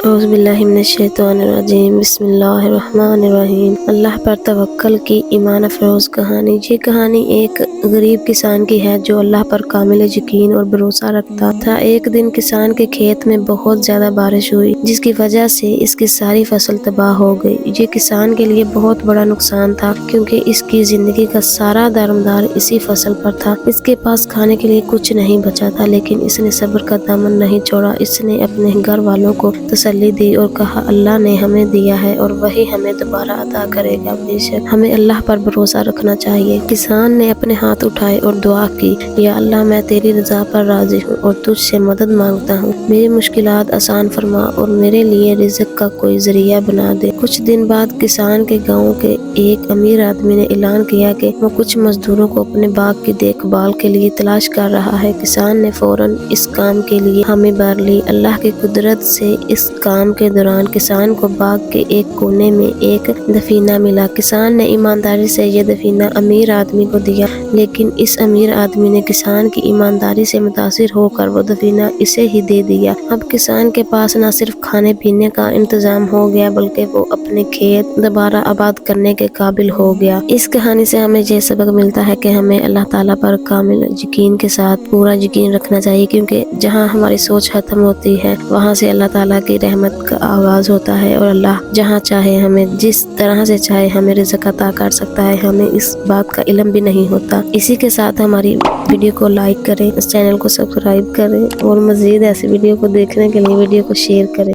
اعوذ باللہ من الشیطان الرجیم، بسم اللہ الرحمن الرحیم۔ اللہ پر توکل کی ایمان افروز کہانی۔ یہ کہانی ایک غریب کسان کی ہے جو اللہ پر کامل یقین اور بھروسہ رکھتا تھا۔ ایک دن کسان کے کھیت میں بہت زیادہ بارش ہوئی جس کی وجہ سے اس کی ساری فصل تباہ ہو گئی۔ یہ کسان کے لیے بہت بڑا نقصان تھا کیونکہ اس کی زندگی کا سارا دارمدار اسی فصل پر تھا۔ اس کے پاس کھانے کے لیے کچھ نہیں بچا تھا، لیکن اس نے صبر کا دامن نہیں چھوڑا۔ اس نے اپنے گھر والوں کو تسلی دی اور کہا اللہ نے ہمیں دیا ہے اور وہی ہمیں دوبارہ عطا کرے گا، بے شک ہمیں اللہ پر بھروسہ رکھنا چاہیے۔ کسان نے اپنے ہاتھ اٹھائے اور دعا کی، یا اللہ میں تیری رضا پر راضی ہوں اور تجھ سے مدد مانگتا ہوں، میری مشکلات آسان فرما اور میرے لیے رزق کا کوئی ذریعہ بنا دے۔ کچھ دن بعد کسان کے گاؤں کے ایک امیر آدمی نے اعلان کیا کہ وہ کچھ مزدوروں کو اپنے باغ کی دیکھ بھال کے لیے تلاش کر رہا ہے۔ کسان نے فوراً اس کام کے لیے حامی بھر لی۔ اللہ کی قدرت سے اس کام کے دوران کسان کو باغ کے ایک کونے میں ایک دفینہ ملا۔ کسان نے ایمانداری سے یہ دفینہ امیر آدمی کو دیا، لیکن اس امیر آدمی نے کسان کی ایمانداری سے متاثر ہو کر وہ دفینہ اسے ہی دے دیا۔ اب کسان کے پاس نہ صرف کھانے پینے کا انتظام ہو گیا بلکہ وہ اپنے کھیت دوبارہ آباد کرنے کے قابل ہو گیا۔ اس کہانی سے ہمیں یہ سبق ملتا ہے کہ ہمیں اللہ تعالیٰ پر کامل یقین کے ساتھ پورا یقین رکھنا چاہیے، کیونکہ جہاں ہماری سوچ ختم ہوتی ہے وہاں سے اللہ تعالیٰ کی رحمت کا آغاز ہوتا ہے، اور اللہ جہاں چاہے ہمیں جس طرح سے چاہے ہمیں رزق عطا کر سکتا ہے، ہمیں اس بات کا علم بھی نہیں ہوتا۔ اسی کے ساتھ ہماری ویڈیو کو لائک کریں، اس چینل کو سبسکرائب کریں اور مزید ایسی ویڈیو کو دیکھنے کے لیے ویڈیو کو شیئر کریں۔